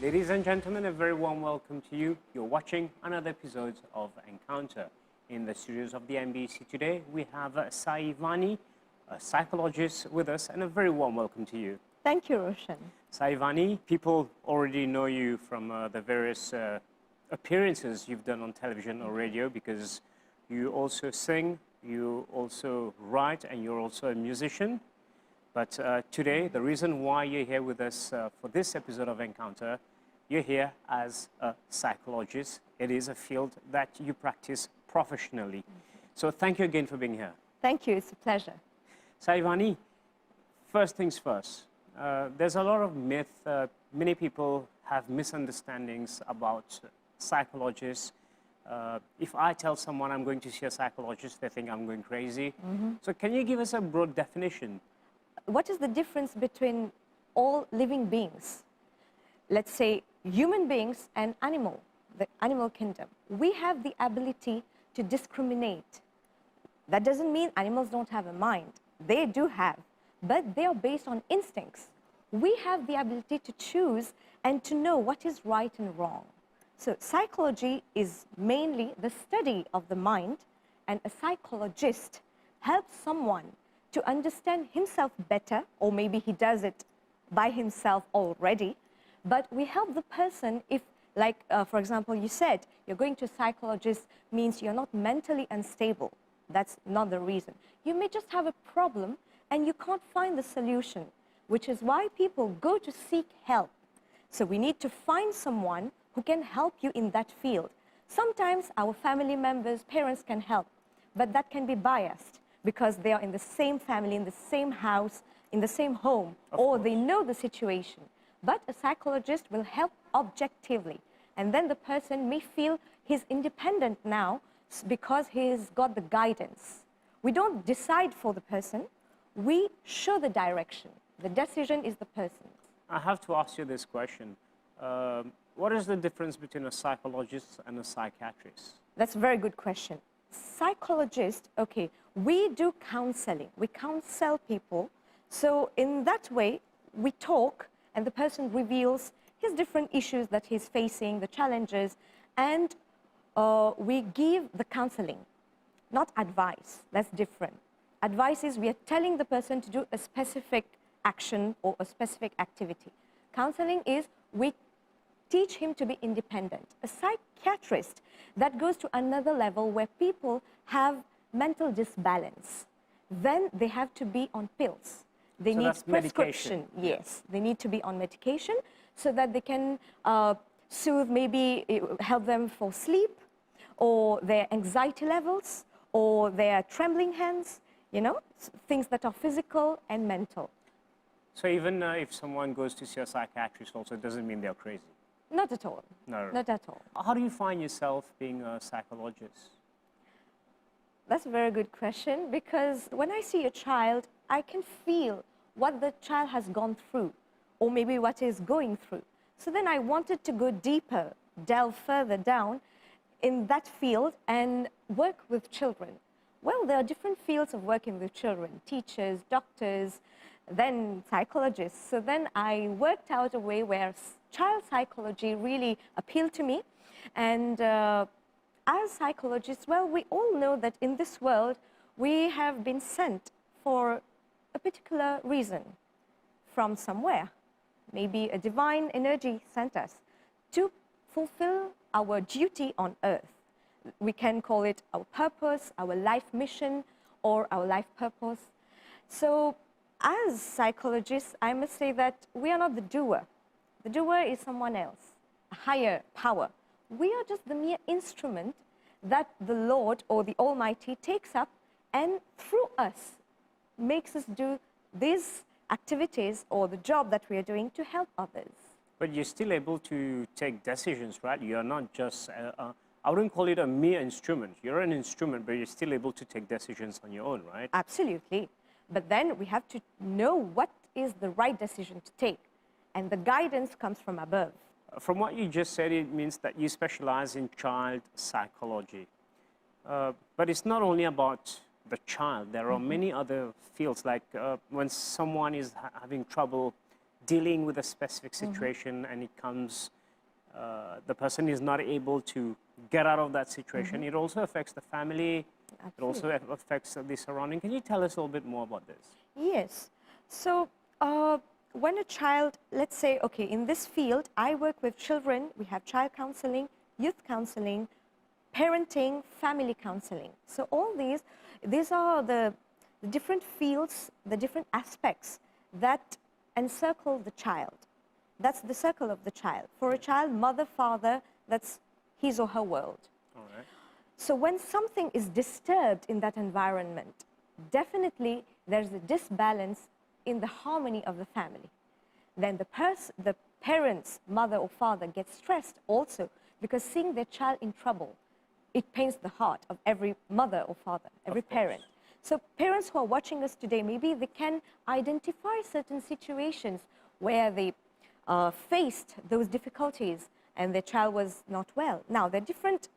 Ladies and gentlemen, a very warm welcome to you. You're watching another episode of Encounter. In the studios of the NBC today, we have Sai Vani, a psychologist with us, and a very warm welcome to you. Thank you, Roshan. Sai Vani, people already know you from the various appearances you've done on television or radio, because you also sing, you also write, and you're also a musician. But today, the reason why you're here with us for this episode of Encounter, you're here as a psychologist. It is a field that you practice professionally. So thank you again for being here. Thank you. It's a pleasure. Sai Vani, first things first. There's a lot of myth. Many people have misunderstandings about psychologists. If I tell someone I'm going to see a psychologist, they think I'm going crazy. So can you give us a broad definition? What is the difference between all living beings? Let's say human beings and the animal kingdom. We have the ability to discriminate. That doesn't mean animals don't have a mind. They do have, but they are based on instincts. We have the ability to choose and to know what is right and wrong. So psychology is mainly the study of the mind, and a psychologist helps someone to understand himself better, or maybe he does it by himself already. But we help the person if, like, for example, you said, you're going to a psychologist means you're not mentally unstable. That's not the reason. You may just have a problem and you can't find the solution, which is why people go to seek help. So we need to find someone who can help you in that field. Sometimes our family members, parents can help, but that can be biased because they are in the same family, in the same house, in the same home, or they know the situation. But a psychologist will help objectively. And then the person may feel he's independent now because he's got the guidance. We don't decide for the person. We show the direction. The decision is the person's. I have to ask you this question. What is the difference between a psychologist and a psychiatrist? That's a very good question. Psychologist, okay, we do counseling. We counsel people. So in that way, we talk and the person reveals his different issues that he's facing, the challenges, and we give the counseling, not advice. That's different. Advice is we are telling the person to do a specific action or a specific activity. Counseling is we teach him to be independent. A psychiatrist, that goes to another level where people have mental disbalance. Then they have to be on pills. They need prescription. Yes, they need to be on medication so that they can soothe, maybe help them for sleep, or their anxiety levels, or their trembling hands, you know, things that are physical and mental. So even if someone goes to see a psychiatrist also, it doesn't mean they're crazy? Not at all. No. Not at all. How do you find yourself being a psychologist? That's a very good question, because when I see a child, I can feel what the child has gone through, or maybe what is going through. So then I wanted to go deeper, delve further down in that field and work with children. Well, there are different fields of working with children, teachers, doctors, then psychologists. So then I worked out a way where child psychology really appealed to me. And as psychologists, well, we all know that in this world, we have been sent for a particular reason from somewhere. Maybe a divine energy sent us to fulfill our duty on earth. We can call it our purpose, our life mission, or our life purpose. So as psychologists, I must say that we are not the doer. The doer is someone else, a higher power. We are just the mere instrument that the Lord or the Almighty takes up and through us makes us do these activities or the job that we are doing to help others. But you're still able to take decisions, right? You're not just, I wouldn't call it a mere instrument. You're an instrument, but you're still able to take decisions on your own, right? Absolutely. But then we have to know what is the right decision to take. And the guidance comes from above. From what you just said, it means that you specialize in child psychology. But it's not only about the child. There are many other fields, like when someone is having trouble dealing with a specific situation and it comes, the person is not able to get out of that situation, it also affects the family, it also affects the surrounding. Can you tell us a little bit more about this? Yes. So when a child, let's say, okay, in this field, I work with children, we have child counseling, youth counseling, parenting, family counseling. So all these are the different fields, the different aspects that encircle the child. That's the circle of the child. For a child, mother, father, that's his or her world. All right. So when something is disturbed in that environment, definitely there's a disbalance in the harmony of the family. Then the parents, mother or father, get stressed also because seeing their child in trouble, it pains the heart of every mother or father, every parent. So parents who are watching us today, maybe they can identify certain situations where they faced those difficulties and their child was not well. Now, there are different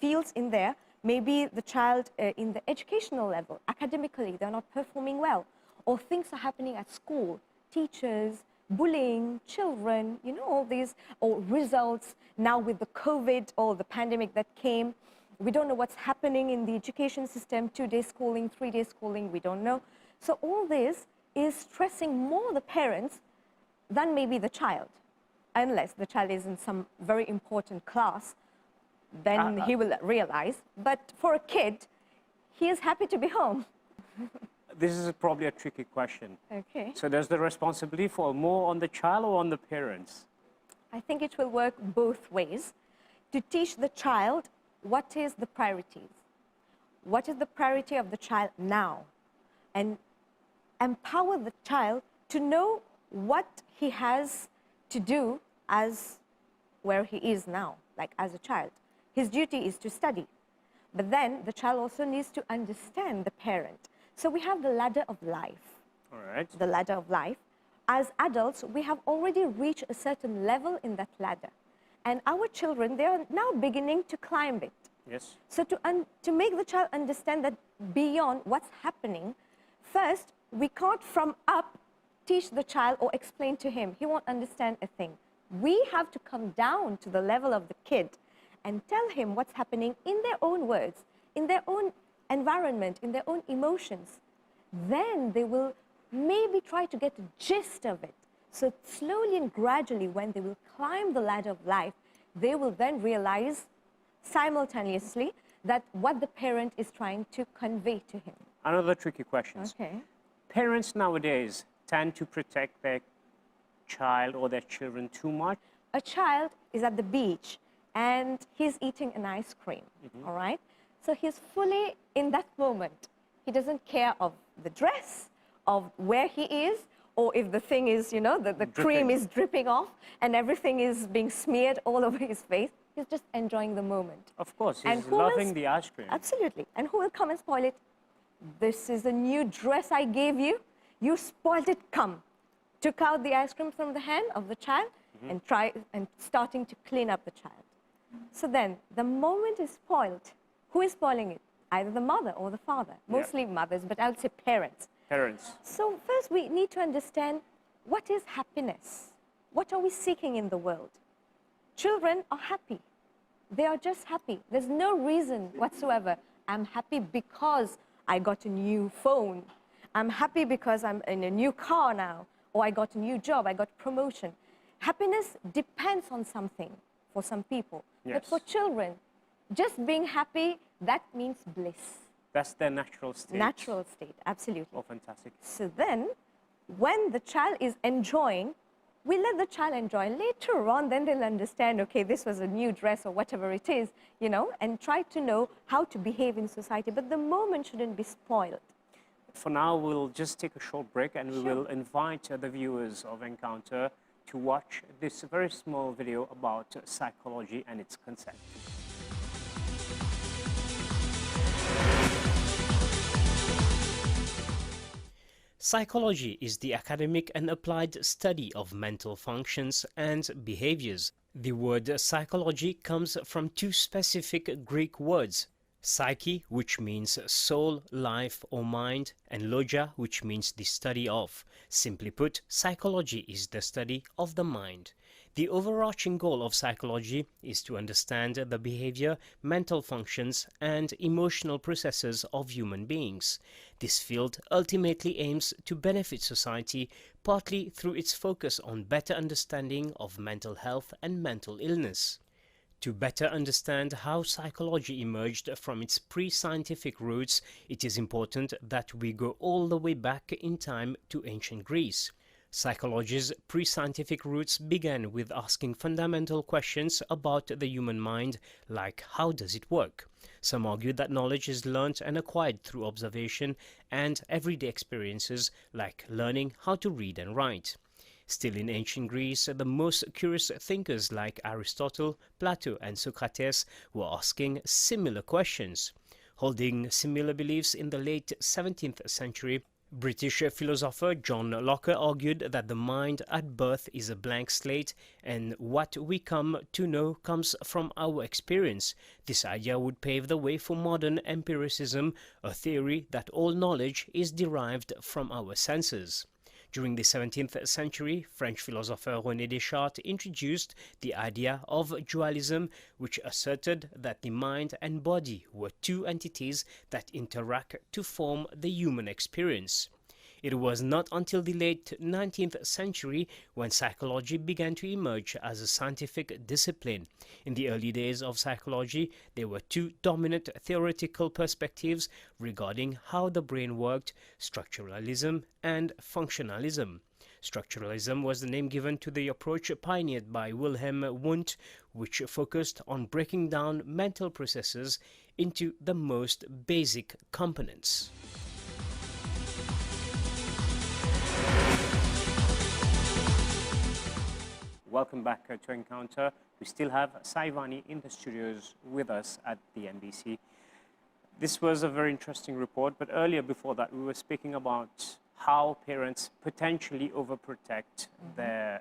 fields in there. Maybe the child in the educational level, academically, they're not performing well. Or things are happening at school, teachers, bullying, children, you know, all these, or results. Now with the COVID or the pandemic that came, we don't know what's happening in the education system, 2-day schooling, 3-day schooling, we don't know. So all this is stressing more the parents than maybe the child, unless the child is in some very important class, then he will realize. But for a kid, he is happy to be home. This is probably a tricky question. Okay. So does the responsibility fall more on the child or on the parents? I think it will work both ways. To teach the child what is the priorities, what is the priority of the child now, and empower the child to know what he has to do as where he is now, like as a child. His duty is to study. But then the child also needs to understand the parent. So we have the ladder of life. All right. The ladder of life. As adults, we have already reached a certain level in that ladder. And our children, they are now beginning to climb it. Yes. So to make the child understand that beyond what's happening, first, we can't from up teach the child or explain to him. He won't understand a thing. We have to come down to the level of the kid and tell him what's happening in their own words, in their own environment, in their own emotions. Then they will maybe try to get a gist of it. So slowly and gradually, when they will climb the ladder of life, they will then realize simultaneously that what the parent is trying to convey to him. Another tricky question. Okay. Parents nowadays tend to protect their child or their children too much. A child is at the beach and he's eating an ice cream, all right? So he's fully in that moment. He doesn't care of the dress, of where he is, or if the thing is, you know, the cream is dripping off and everything is being smeared all over his face. He's just enjoying the moment. Of course, And he's who will loving the ice cream. Absolutely. And who will come and spoil it? This is a new dress I gave you. You spoiled it, come. Took out the ice cream from the hand of the child and starting to clean up the child. So then, the moment is spoiled. Who is spoiling it? Either the mother or the father. Mostly mothers, but I would say parents. Parents. So first we need to understand what is happiness? What are we seeking in the world? Children are happy. They are just happy. There's no reason whatsoever. I'm happy because I got a new phone. I'm happy because I'm in a new car now. Or I got a new job, I got promotion. Happiness depends on something for some people. Yes. But for children, just being happy, that means bliss. That's their natural state. Natural state, absolutely. Oh, fantastic. So then, when the child is enjoying, we let the child enjoy. Later on, then they'll understand, okay, this was a new dress or whatever it is, you know, and try to know how to behave in society. But the moment shouldn't be spoiled. For now, we'll just take a short break and we will invite the viewers of Encounter to watch this very small video about psychology and its concept. Psychology is the academic and applied study of mental functions and behaviors. The word psychology comes from two specific Greek words, Psyche, which means soul, life or mind, and logia, which means the study of. Simply put, psychology is the study of the mind. The overarching goal of psychology is to understand the behavior, mental functions, and emotional processes of human beings. This field ultimately aims to benefit society partly through its focus on better understanding of mental health and mental illness. To better understand how psychology emerged from its pre-scientific roots, it is important that we go all the way back in time to ancient Greece. Psychology's pre-scientific roots began with asking fundamental questions about the human mind, like how does it work? Some argue that knowledge is learnt and acquired through observation and everyday experiences, like learning how to read and write. Still in ancient Greece, the most curious thinkers like Aristotle, Plato and Socrates were asking similar questions. Holding similar beliefs in the late 17th century, British philosopher John Locke argued that the mind at birth is a blank slate and what we come to know comes from our experience. This idea would pave the way for modern empiricism, a theory that all knowledge is derived from our senses. During the 17th century, French philosopher René Descartes introduced the idea of dualism, which asserted that the mind and body were two entities that interact to form the human experience. It was not until the late 19th century when psychology began to emerge as a scientific discipline. In the early days of psychology, there were two dominant theoretical perspectives regarding how the brain worked: structuralism and functionalism. Structuralism was the name given to the approach pioneered by Wilhelm Wundt, which focused on breaking down mental processes into the most basic components. Welcome back to Encounter. We still have Sai Vani in the studios with us at the NBC. This was a very interesting report, but earlier before that we were speaking about how parents potentially overprotect their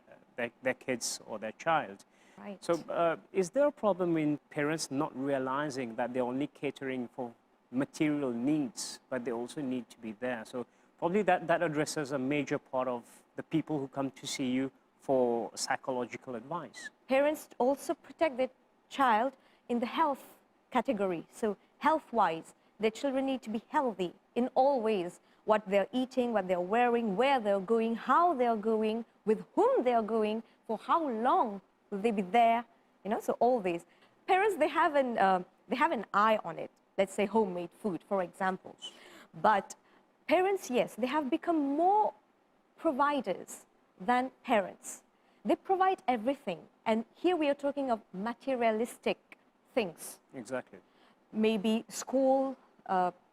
kids or their child. Right. So is there a problem in parents not realizing that they're only catering for material needs, but they also need to be there? So probably that addresses a major part of the people who come to see you for psychological advice. Parents also protect their child in the health category. So health-wise, their children need to be healthy in all ways. What they're eating, what they're wearing, where they're going, how they're going, with whom they're going, for how long will they be there, so all these. Parents, they have an eye on it. Let's say homemade food, for example. But parents, yes, they have become more providers than parents. They provide everything. And here we are talking of materialistic things. Exactly. Maybe school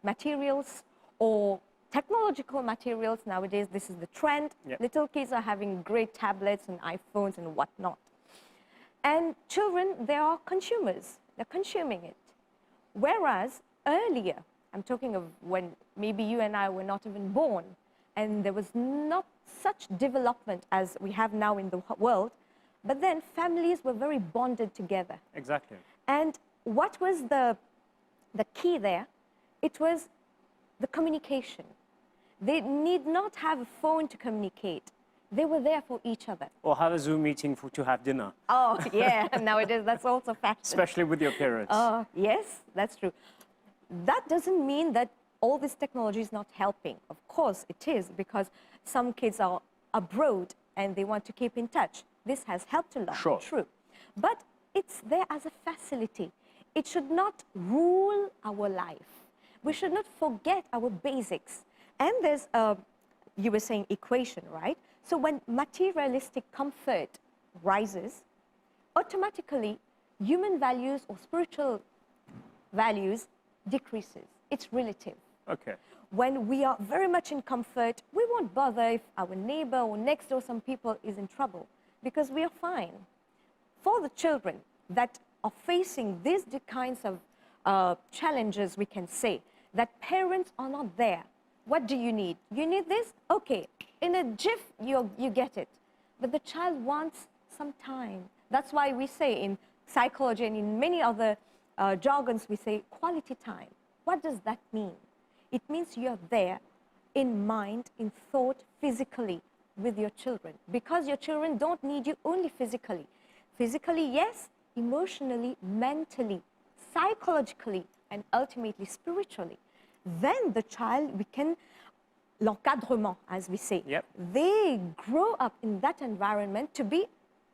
materials or technological materials. Nowadays, this is the trend. Yep. Little kids are having great tablets and iPhones and whatnot. And children, they are consumers. They're consuming it. Whereas earlier, I'm talking of when maybe you and I were not even born, and there was not such development as we have now in the world, but then families were very bonded together. Exactly. And what was the key there? It was the communication. They need not have a phone to communicate. They were there for each other. Or have a Zoom meeting to have dinner. Oh, yeah, nowadays that's also fashion. Especially with your parents. Yes, that's true. That doesn't mean that all this technology is not helping. Of course it is, because some kids are abroad and they want to keep in touch. This has helped a lot, Sure. True. But it's there as a facility. It should not rule our life. We should not forget our basics. And there's you were saying equation, right? So when materialistic comfort rises, automatically human values or spiritual values decreases. It's relative. Okay. When we are very much in comfort, we won't bother if our neighbor or next door some people is in trouble, because we are fine. For the children that are facing these kinds of challenges, we can say that parents are not there. What do you need? You need this? Okay. In a jiff, you get it. But the child wants some time. That's why we say in psychology and in many other jargons, we say quality time. What does that mean? It means you're there in mind, in thought, physically with your children, because your children don't need you only physically. Physically, yes, emotionally, mentally, psychologically, and ultimately spiritually. Then the child, we can, l'encadrement, as we say, Yep. they grow up in that environment to be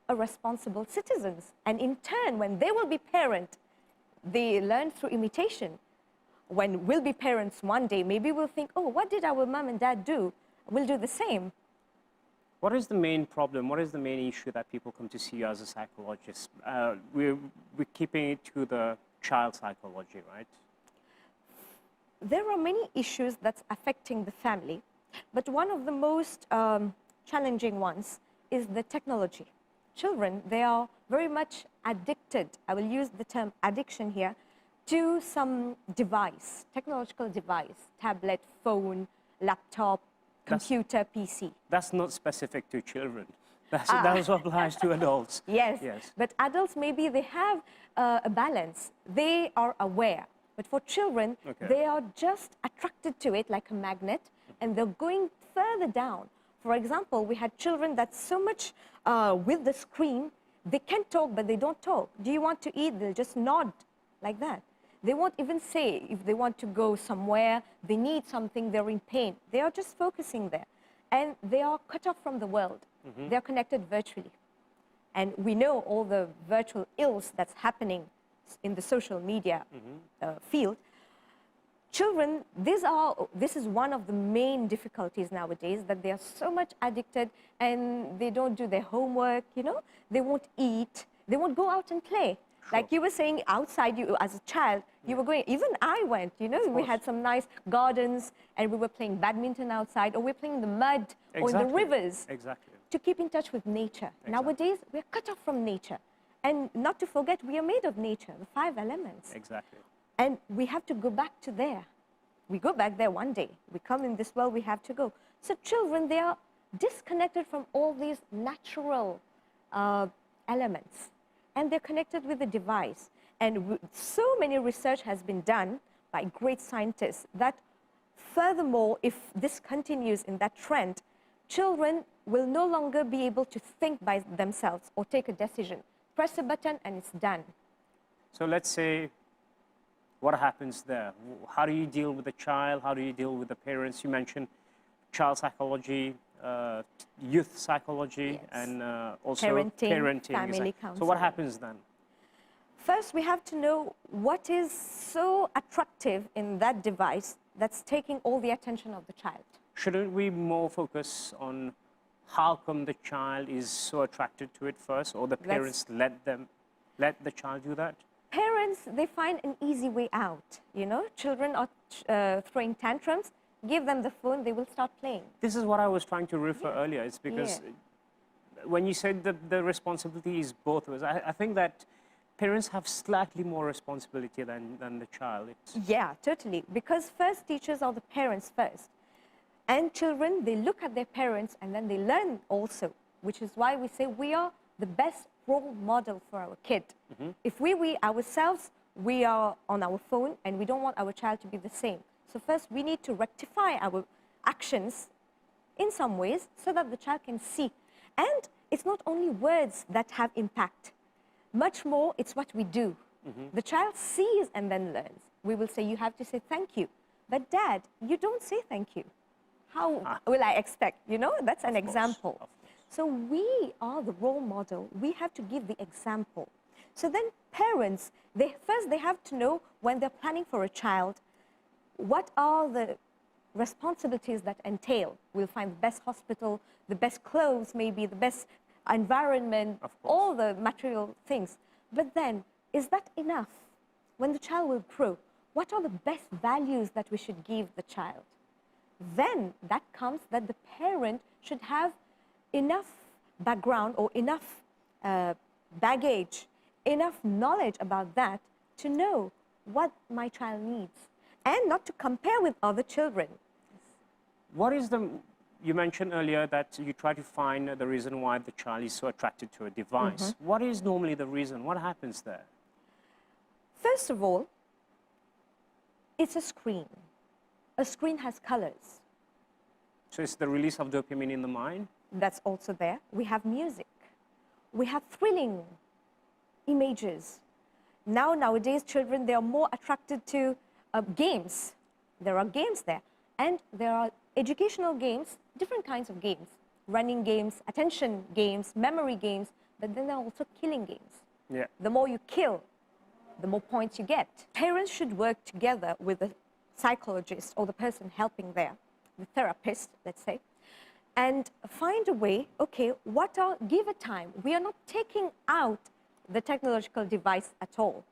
a responsible citizens. And in turn, when they will be parent, they learn through imitation. When we'll be parents one day, maybe we'll think, oh, what did our mom and dad do? We'll do the same. What is the main problem? What is the main issue that people come to see you as a psychologist? We're keeping it to the child psychology, right? There are many issues that's affecting the family, but one of the most challenging ones is the technology. Children, they are very much addicted, I will use the term addiction here, to some device, technological device, tablet, phone, laptop, computer, PC. That's not specific to children. That also applies to adults. Yes. Yes. But adults, maybe they have a balance. They are aware. But for children, Okay. they are just attracted to it like a magnet, and they're going further down. For example, we had children that's so much with the screen, they can talk, but they don't talk. Do you want to eat? They'll just nod like that. They won't even say if they want to go somewhere, they need something, they're in pain. They are just focusing there. And they are cut off from the world. They're connected virtually. And we know all the virtual ills that's happening in the social media field. Children, this is one of the main difficulties nowadays, that they are so much addicted and they don't do their homework, you know, they won't eat, they won't go out and play. Like you were saying, outside, you as a child, you were going, even I went, you know, we had some nice gardens and we were playing badminton outside, or we're playing in the mud or in the rivers. Exactly. To keep in touch with nature. Nowadays, we're cut off from nature. And not to forget, we are made of nature, the 5 elements. Exactly. And we have to go back to there. We go back there one day. We come in this world, we have to go. So children, they are disconnected from all these natural elements. And they're connected with the device. And so many research has been done by great scientists that furthermore, if this continues in that trend, children will no longer be able to think by themselves or take a decision. Press a button and it's done. So let's say, what happens there? How do you deal with the child? How do you deal with the parents? You mentioned child psychology, youth psychology, Yes. and also Parenting, family exactly. So counseling. what happens then? First, we have to know what is so attractive in that device that's taking all the attention of the child. Shouldn't we more focus on how come the child is so attracted to it first, or the parents let the child do that? Parents, they find an easy way out. You know, children are throwing tantrums. Give them the phone, they will start playing. This is what I was trying to refer earlier. It's because when you said that the responsibility is both ways, I think that parents have slightly more responsibility than the child. Yeah, totally. Because first teachers are the parents first. And children, they look at their parents and then they learn also, which is why we say we are the best role model for our kid. If we ourselves, we are on our phone and we don't want our child to be the same. So first we need to rectify our actions in some ways so that the child can see. And it's not only words that have impact. Much more, it's what we do. The child sees and then learns. We will say, you have to say thank you. But Dad, you don't say thank you. How will I expect? You know, that's an example. So we are the role model. We have to give the example. So then parents, they have to know when they're planning for a child, what are the responsibilities that entail. We'll find the best hospital, the best clothes, maybe the best environment, all the material things. But then, is that enough? When the child will grow, what are the best values that we should give the child? Then that comes that the parent should have enough background or enough baggage, enough knowledge about that to know what my child needs and not to compare with other children. What is you mentioned earlier that you try to find the reason why the child is so attracted to a device. What is normally the reason? What happens there? First of all, it's a screen. A screen has colors. So it's the release of dopamine in the mind? That's also there. We have music. We have thrilling images. Nowadays, children, they are more attracted to games. There are games there. And there are educational games, different kinds of games. Running games, attention games, memory games, but then there are also killing games. Yeah. The more you kill, the more points you get. Parents should work together with the psychologist or the person helping there, the therapist, let's say, and find a way, okay, give a time. We are not taking out the technological device at all.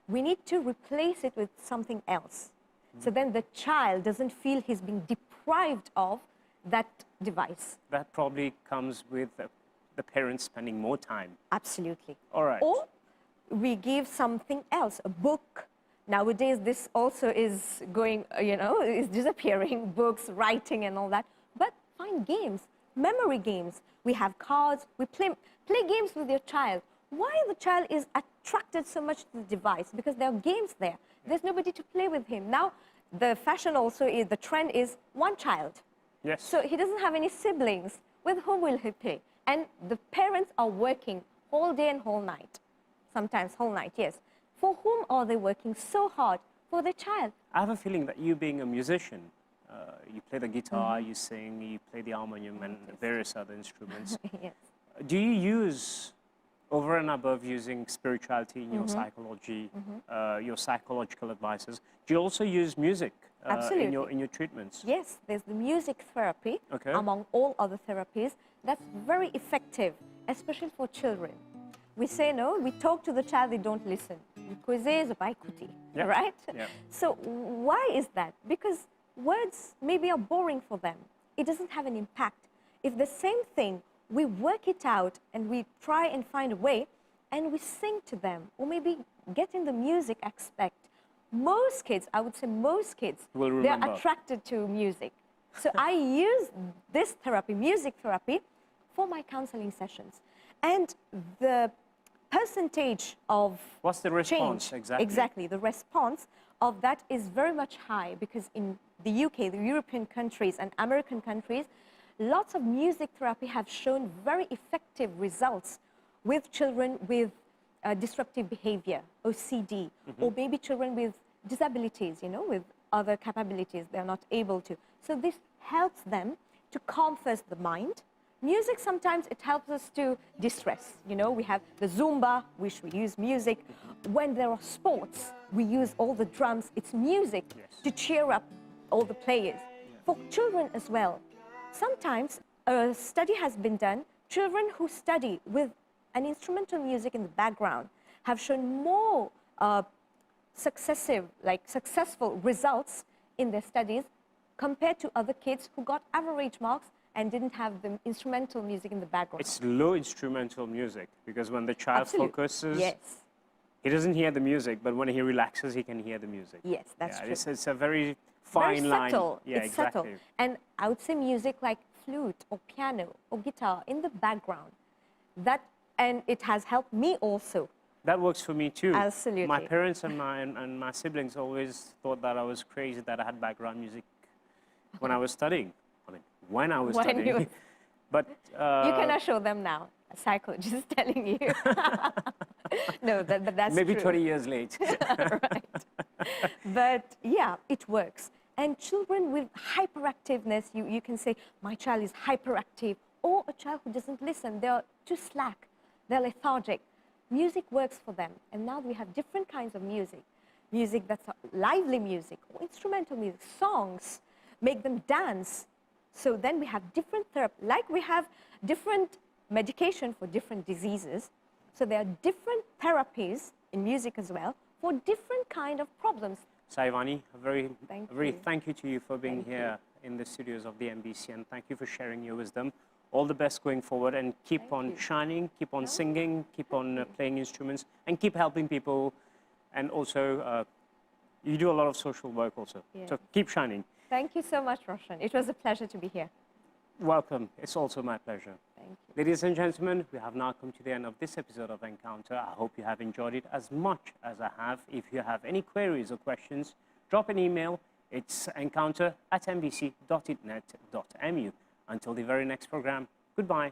We need to replace it with something else. So then the child doesn't feel he's being deprived of that device. That probably comes with the parents spending more time. Absolutely. All right. Or we give something else, a book. Nowadays, this also is going, is disappearing, books, writing and all that. But find games, memory games. We have cards, we play games with your child. Why the child is attracted so much to the device? Because there are games there. There's nobody to play with him. Now, the fashion also is, the trend is one child. Yes. So he doesn't have any siblings. With whom will he play? And the parents are working whole day and whole night. Sometimes whole night, yes. For whom are they working so hard? For their child. I have a feeling that you being a musician, you play the guitar, you sing, you play the harmonium and various other instruments. Yes. Do you use, over and above using spirituality in your psychology, your psychological advices, do you also use music in your treatments? Yes, there's the music therapy, among all other therapies, that's very effective, especially for children. We say no, we talk to the child, they don't listen. Right? Yeah. So why is that? Because words maybe are boring for them. It doesn't have an impact. If the same thing, we work it out and we try and find a way and we sing to them, or maybe get in the music aspect. Most kids, I would say most kids, they're attracted to music. So I use this therapy, music therapy, for my counseling sessions. And the percentage of what's the response change, exactly? Exactly, the response of that is very much high because in the UK, the European countries and American countries, lots of music therapy have shown very effective results with children with disruptive behavior, OCD, or maybe children with disabilities, with other capabilities they're not able to. So this helps them to calm first the mind. Music, sometimes it helps us to distress. We have the Zumba, which we use music. When there are sports, we use all the drums. It's music to cheer up all the players. For children as well, sometimes a study has been done. Children who study with an instrumental music in the background have shown more successful results in their studies compared to other kids who got average marks and didn't have the instrumental music in the background. It's low instrumental music because when the child focuses, he doesn't hear the music, but when he relaxes, he can hear the music. Yes, that's true. It's a very fine line. Subtle. Yeah, it's subtle. And I would say music like flute or piano or guitar in the background. And it has helped me also. That works for me too. Absolutely. My parents and my siblings always thought that I was crazy that I had background music when I was studying. When I was studying. But you cannot show them now. A psychologist is telling you. No, that's maybe true. 20 years late. Right. But yeah, it works. And children with hyperactiveness, you can say, my child is hyperactive, or a child who doesn't listen, they're too slack, they're lethargic. Music works for them. And now we have different kinds of music. Music that's lively music, or instrumental music, songs, make them dance. So then we have different therapy, like we have different medication for different diseases. So there are different therapies in music as well for different kind of problems. Sai Vani, thank you to you for being here in the studios of the MBC, and thank you for sharing your wisdom. All the best going forward, and keep on shining, keep on singing, keep on playing instruments, and keep helping people. And also, you do a lot of social work also. So keep shining. Thank you so much, Roshan. It was a pleasure to be here. Welcome. It's also my pleasure. Thank you. Ladies and gentlemen, we have now come to the end of this episode of Encounter. I hope you have enjoyed it as much as I have. If you have any queries or questions, drop an email. It's encounter@nbc.itnet.mu. Until the very next program, goodbye.